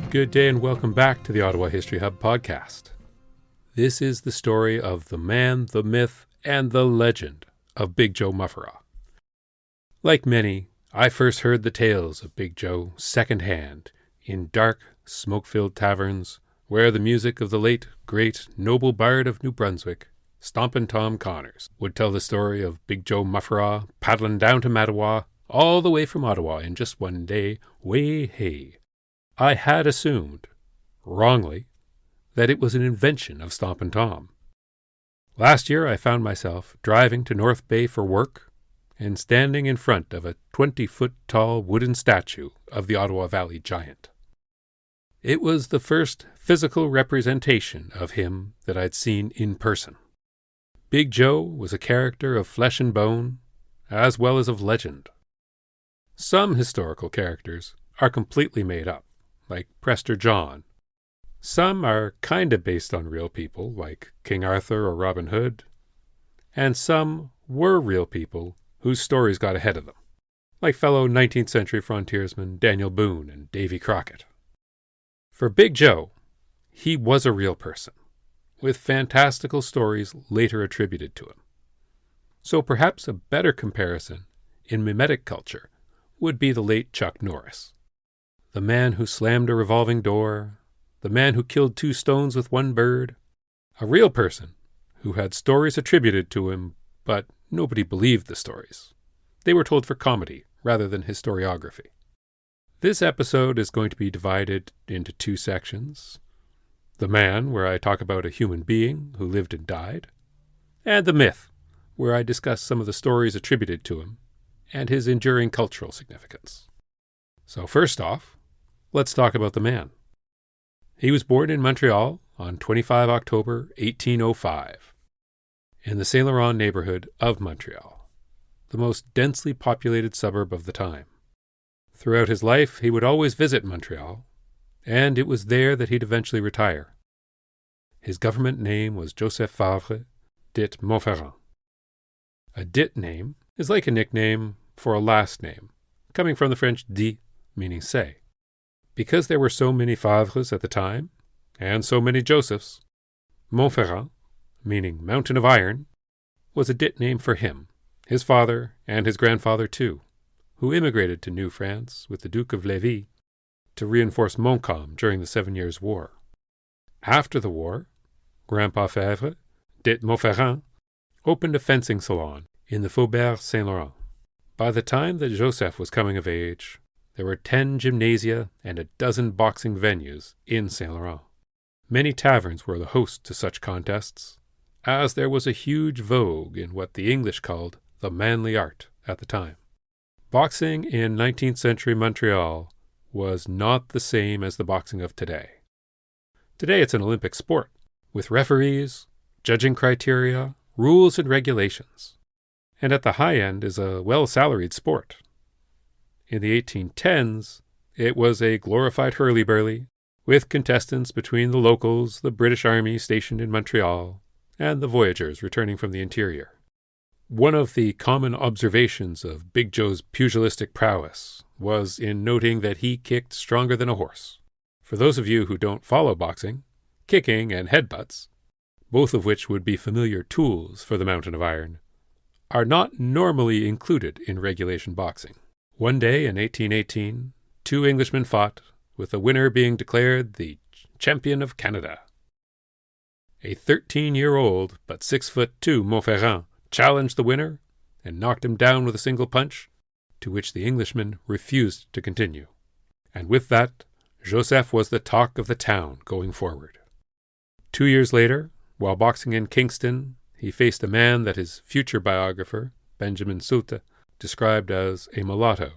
Good day and welcome back to the Ottawa History Hub Podcast. This is the story of the man, the myth, and the legend of Big Joe Mufferaw. Like many, I first heard the tales of Big Joe secondhand in dark, smoke-filled taverns where the music of the late, great, noble bard of New Brunswick, Stompin' Tom Connors, would tell the story of Big Joe Mufferaw paddling down to Mattawa all the way from Ottawa in just one day, way hey. I had assumed, wrongly, that it was an invention of Stompin' Tom. Last year I found myself driving to North Bay for work and standing in front of a 20-foot-tall wooden statue of the Ottawa Valley giant. It was the first physical representation of him that I'd seen in person. Big Joe was a character of flesh and bone, as well as of legend. Some historical characters are completely made up, like Prester John. Some are kinda based on real people, like King Arthur or Robin Hood. And some were real people whose stories got ahead of them, like fellow 19th century frontiersmen Daniel Boone and Davy Crockett. For Big Joe, he was a real person, with fantastical stories later attributed to him. So perhaps a better comparison in mimetic culture would be the late Chuck Norris. The man who slammed a revolving door, the man who killed 2 stones with 1 bird, a real person who had stories attributed to him, but nobody believed the stories. They were told for comedy rather than historiography. This episode is going to be divided into 2 sections. The man, where I talk about a human being who lived and died, and the myth, where I discuss some of the stories attributed to him and his enduring cultural significance. So first off, let's talk about the man. He was born in Montreal on 25 October 1805, in the Saint Laurent neighborhood of Montreal, the most densely populated suburb of the time. Throughout his life, he would always visit Montreal, and it was there that he'd eventually retire. His government name was Joseph Favre, dit Montferrand. A dit name is like a nickname for a last name, coming from the French dit, meaning say. Because there were so many Favres at the time, and so many Josephs, Montferrand, meaning Mountain of Iron, was a dit name for him, his father, and his grandfather too, who immigrated to New France with the Duke of Lévis to reinforce Montcalm during the 7 Years' War. After the war, Grandpa Favre, dit Montferrand, opened a fencing salon in the Faubourg Saint-Laurent. By the time that Joseph was coming of age, there were 10 gymnasia and a dozen boxing venues in Saint-Laurent. Many taverns were the host to such contests, as there was a huge vogue in what the English called the manly art at the time. Boxing in 19th century Montreal was not the same as the boxing of today. Today it's an Olympic sport, with referees, judging criteria, rules and regulations, and at the high end is a well-salaried sport. In the 1810s, it was a glorified hurly-burly, with contestants between the locals, the British Army stationed in Montreal, and the voyageurs returning from the interior. One of the common observations of Big Joe's pugilistic prowess was in noting that he kicked stronger than a horse. For those of you who don't follow boxing, kicking and headbutts, both of which would be familiar tools for the Mountain of Iron, are not normally included in regulation boxing. One day in 1818, 2 Englishmen fought, with the winner being declared the champion of Canada. A 13-year-old but 6'2" Montferrand challenged the winner and knocked him down with a single punch, to which the Englishman refused to continue. And with that, Joseph was the talk of the town going forward. 2 years later, while boxing in Kingston, he faced a man that his future biographer, Benjamin Sulte, described as a mulatto,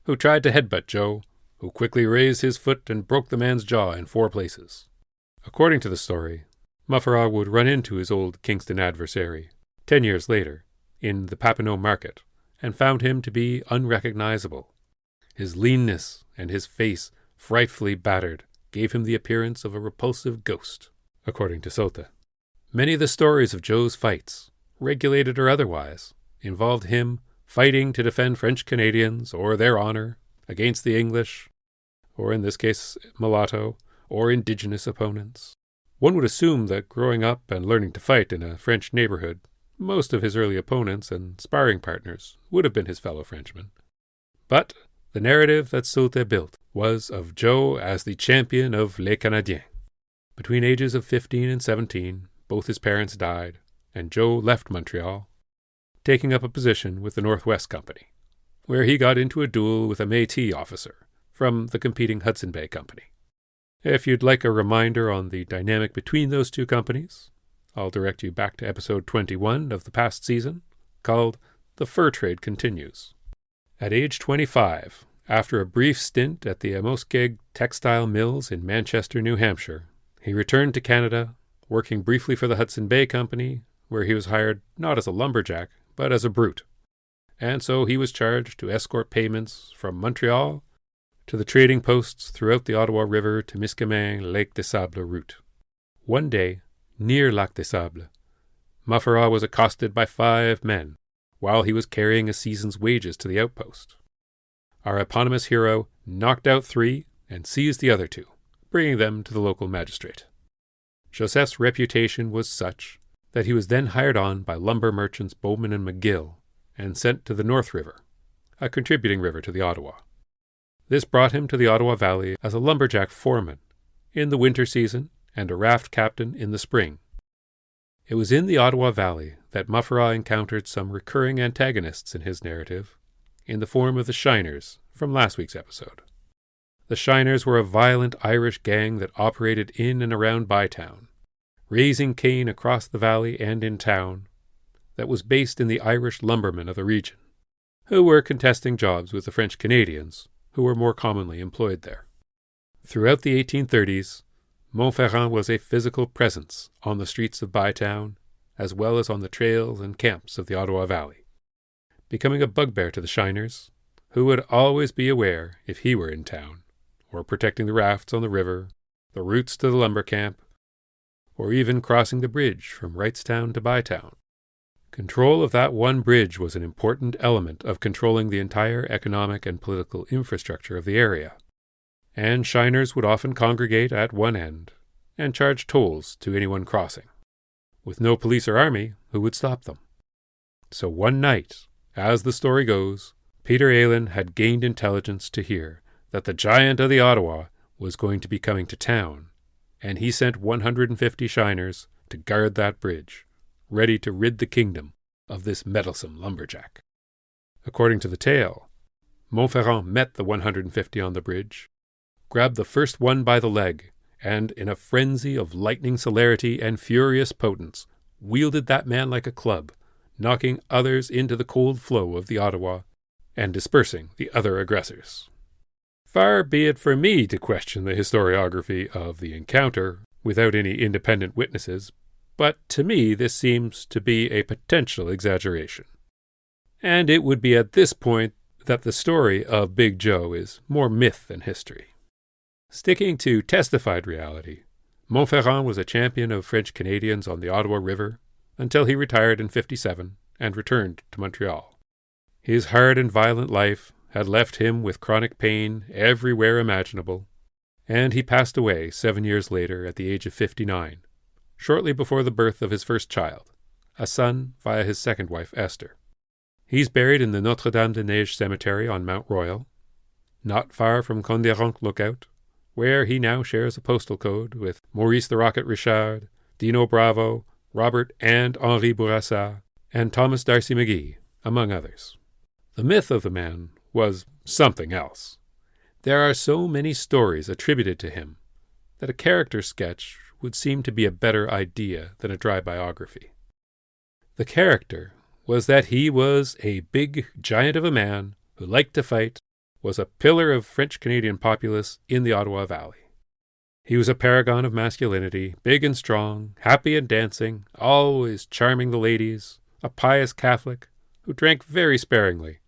who tried to headbutt Joe, who quickly raised his foot and broke the man's jaw in 4 places. According to the story, Mufferaw would run into his old Kingston adversary 10 years later in the Papineau market and found him to be unrecognizable. His leanness and his face frightfully battered gave him the appearance of a repulsive ghost, according to Sulte. Many of the stories of Joe's fights, regulated or otherwise, involved him fighting to defend French Canadians or their honor against the English, or in this case mulatto, or indigenous opponents. One would assume that growing up and learning to fight in a French neighborhood, most of his early opponents and sparring partners would have been his fellow Frenchmen. But the narrative that Sulte built was of Joe as the champion of Les Canadiens. Between ages of 15 and 17, both his parents died, and Joe left Montreal, taking up a position with the Northwest Company, where he got into a duel with a Métis officer from the competing Hudson Bay Company. If you'd like a reminder on the dynamic between those two companies, I'll direct you back to episode 21 of the past season, called The Fur Trade Continues. At age 25, after a brief stint at the Amoskeg textile mills in Manchester, New Hampshire, he returned to Canada, working briefly for the Hudson Bay Company, where he was hired not as a lumberjack, but as a brute. And so he was charged to escort payments from Montreal to the trading posts throughout the Ottawa River to Miscamin-Lake des Sables route. One day, near Lac des Sables, Mufferaw was accosted by 5 men while he was carrying a season's wages to the outpost. Our eponymous hero knocked out 3 and seized the other 2, bringing them to the local magistrate. Joseph's reputation was such that he was then hired on by lumber merchants Bowman and McGill and sent to the North River, a contributing river to the Ottawa. This brought him to the Ottawa Valley as a lumberjack foreman in the winter season and a raft captain in the spring. It was in the Ottawa Valley that Mufferaw encountered some recurring antagonists in his narrative, in the form of the Shiners from last week's episode. The Shiners were a violent Irish gang that operated in and around Bytown, raising cane across the valley and in town, that was based in the Irish lumbermen of the region, who were contesting jobs with the French Canadians, who were more commonly employed there. Throughout the 1830s, Montferrand was a physical presence on the streets of Bytown, as well as on the trails and camps of the Ottawa Valley, becoming a bugbear to the Shiners, who would always be aware if he were in town, or protecting the rafts on the river, the routes to the lumber camp, or even crossing the bridge from Wrightstown to Bytown. Control of that one bridge was an important element of controlling the entire economic and political infrastructure of the area, and Shiners would often congregate at one end and charge tolls to anyone crossing, with no police or army who would stop them. So one night, as the story goes, Peter Aylen had gained intelligence to hear that the giant of the Ottawa was going to be coming to town, and he sent 150 Shiners to guard that bridge, ready to rid the kingdom of this meddlesome lumberjack. According to the tale, Montferrand met the 150 on the bridge, grabbed the first one by the leg, and, in a frenzy of lightning celerity and furious potence, wielded that man like a club, knocking others into the cold flow of the Ottawa and dispersing the other aggressors. Far be it from me to question the historiography of the encounter without any independent witnesses, but to me this seems to be a potential exaggeration. And it would be at this point that the story of Big Joe is more myth than history. Sticking to testified reality, Montferrand was a champion of French Canadians on the Ottawa River until he retired in 1957 and returned to Montreal. His hard and violent life had left him with chronic pain everywhere imaginable, and he passed away 7 years later at the age of 59, shortly before the birth of his first child, a son via his second wife Esther. He's buried in the Notre-Dame-des-Neiges cemetery on Mount Royal, not far from Conderonk Lookout, where he now shares a postal code with Maurice the Rocket Richard, Dino Bravo, Robert and Henri Bourassa, and Thomas D'Arcy McGee, among others. The myth of the man was something else. There are so many stories attributed to him that a character sketch would seem to be a better idea than a dry biography. The character was that he was a big giant of a man who liked to fight, was a pillar of French-Canadian populace in the Ottawa Valley. He was a paragon of masculinity, big and strong, happy and dancing, always charming the ladies, a pious Catholic who drank very sparingly,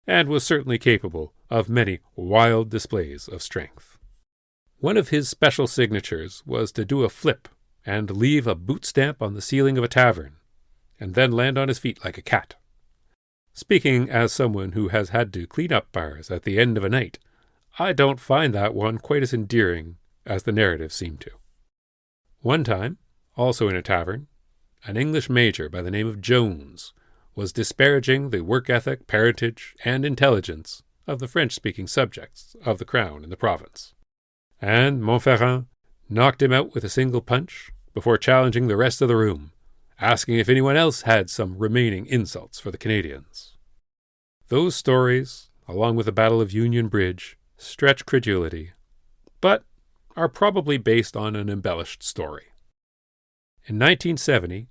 and was certainly capable of many wild displays of strength. One of his special signatures was to do a flip and leave a boot stamp on the ceiling of a tavern, and then land on his feet like a cat. Speaking as someone who has had to clean up bars at the end of a night, I don't find that one quite as endearing as the narrative seemed to. One time, also in a tavern, an English major by the name of Jones was disparaging the work ethic, parentage, and intelligence of the French-speaking subjects of the crown in the province. And Montferrand knocked him out with a single punch before challenging the rest of the room, asking if anyone else had some remaining insults for the Canadians. Those stories, along with the Battle of Union Bridge, stretch credulity, but are probably based on an embellished story. In 1970,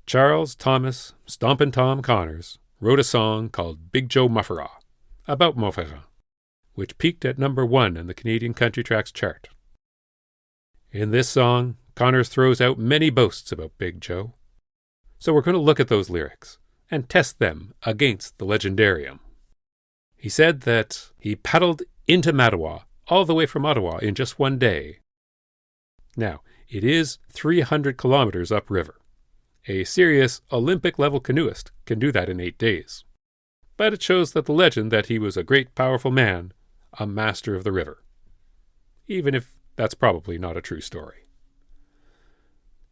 Charles Thomas Stompin' Tom Connors wrote a song called Big Joe Mufferaw about Montferrand, which peaked at number 1 in the Canadian Country Tracks chart. In this song, Connors throws out many boasts about Big Joe, so we're going to look at those lyrics and test them against the legendarium. He said that he paddled into Mattawa all the way from Ottawa in just one day. Now, it is 300 kilometers upriver. A serious Olympic-level canoeist can do that in 8 days. But it shows that the legend that he was a great, powerful man, a master of the river. Even if that's probably not a true story.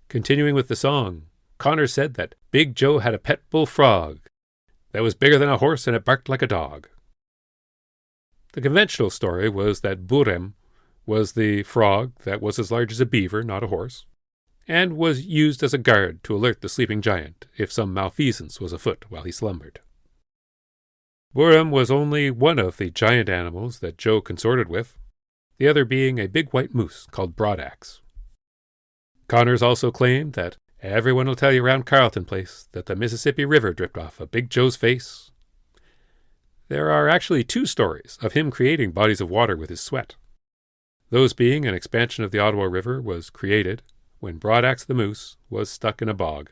Continuing with the song, Connors said that Big Joe had a pet bullfrog that was bigger than a horse and it barked like a dog. The conventional story was that Burem was the frog that was as large as a beaver, not a horse, and was used as a guard to alert the sleeping giant if some malfeasance was afoot while he slumbered. Burem was only one of the giant animals that Joe consorted with, the other being a big white moose called Broadaxe. Connors also claimed that everyone will tell you around Carleton Place that the Mississippi River dripped off of Big Joe's face. There are actually 2 stories of him creating bodies of water with his sweat. Those being an expansion of the Ottawa River was created when Broadaxe the moose was stuck in a bog.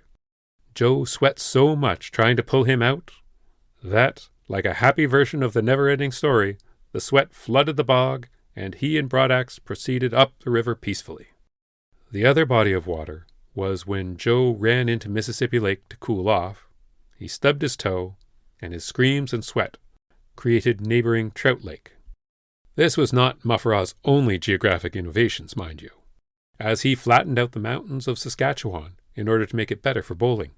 Joe sweat so much trying to pull him out that, like a happy version of the never-ending story, the sweat flooded the bog and he and Broadaxe proceeded up the river peacefully. The other body of water was when Joe ran into Mississippi Lake to cool off. He stubbed his toe, and his screams and sweat created neighboring Trout Lake. This was not Mufferaw's only geographic innovations, mind you, as he flattened out the mountains of Saskatchewan in order to make it better for bowling.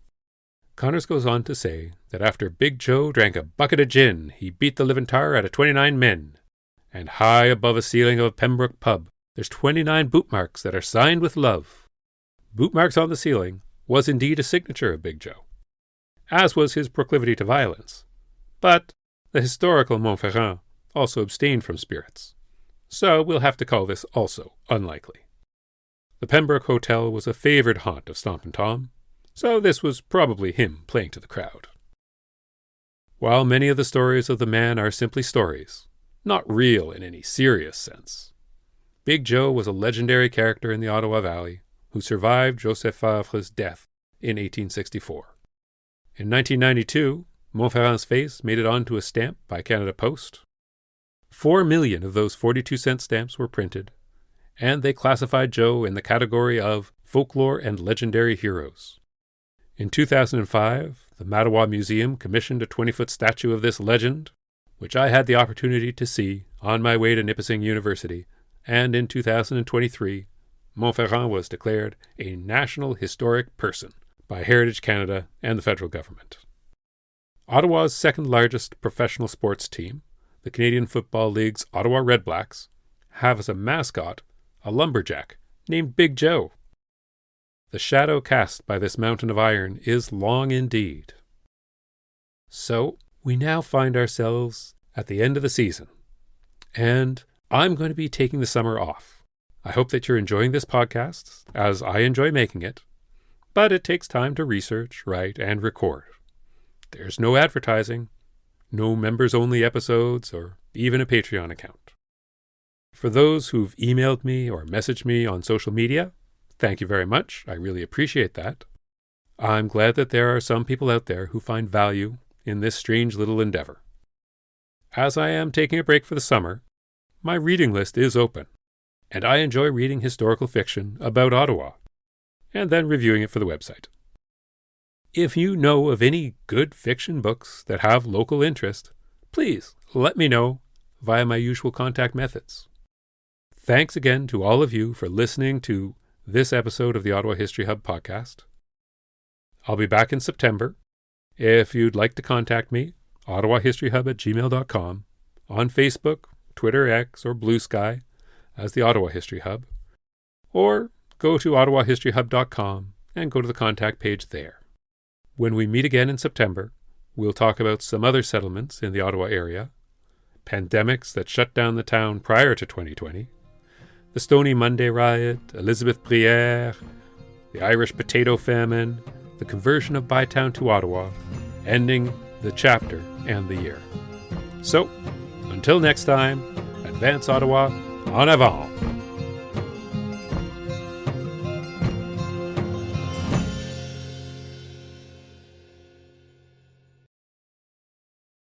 Connors goes on to say that after Big Joe drank a bucket of gin, he beat the living tar out of 29 men, and high above a ceiling of a Pembroke pub, there's 29 boot marks that are signed with love. Boot marks on the ceiling was indeed a signature of Big Joe, as was his proclivity to violence. But the historical Montferrand also abstained from spirits, so we'll have to call this also unlikely. The Pembroke Hotel was a favored haunt of Stompin' Tom, so this was probably him playing to the crowd. While many of the stories of the man are simply stories, not real in any serious sense, Big Joe was a legendary character in the Ottawa Valley who survived Joseph Favre's death in 1864. In 1992, Montferrand's face made it onto a stamp by Canada Post. 4 million of those 42-cent stamps were printed, and they classified Joe in the category of folklore and legendary heroes. In 2005, the Mattawa Museum commissioned a 20-foot statue of this legend, which I had the opportunity to see on my way to Nipissing University, and in 2023, Montferrand was declared a National Historic Person by Heritage Canada and the federal government. Ottawa's second-largest professional sports team, the Canadian Football League's Ottawa Redblacks, have as a mascot a lumberjack named Big Joe. The shadow cast by this mountain of iron is long indeed. So, we now find ourselves at the end of the season, and I'm going to be taking the summer off. I hope that you're enjoying this podcast, as I enjoy making it, but it takes time to research, write, and record. There's no advertising, no members-only episodes, or even a Patreon account. For those who've emailed me or messaged me on social media, thank you very much. I really appreciate that. I'm glad that there are some people out there who find value in this strange little endeavor. As I am taking a break for the summer, my reading list is open, and I enjoy reading historical fiction about Ottawa, and then reviewing it for the website. If you know of any good fiction books that have local interest, please let me know via my usual contact methods. Thanks again to all of you for listening to this episode of the Ottawa History Hub podcast. I'll be back in September. If you'd like to contact me, ottawahistoryhub@gmail.com, on Facebook, Twitter X, or Blue Sky as the Ottawa History Hub, or go to ottawahistoryhub.com and go to the contact page there. When we meet again in September, we'll talk about some other settlements in the Ottawa area, pandemics that shut down the town prior to 2020, the Stony Monday riot, Elizabeth Briere, the Irish potato famine, the conversion of Bytown to Ottawa, ending the chapter and the year. So, until next time, advance Ottawa, en avant!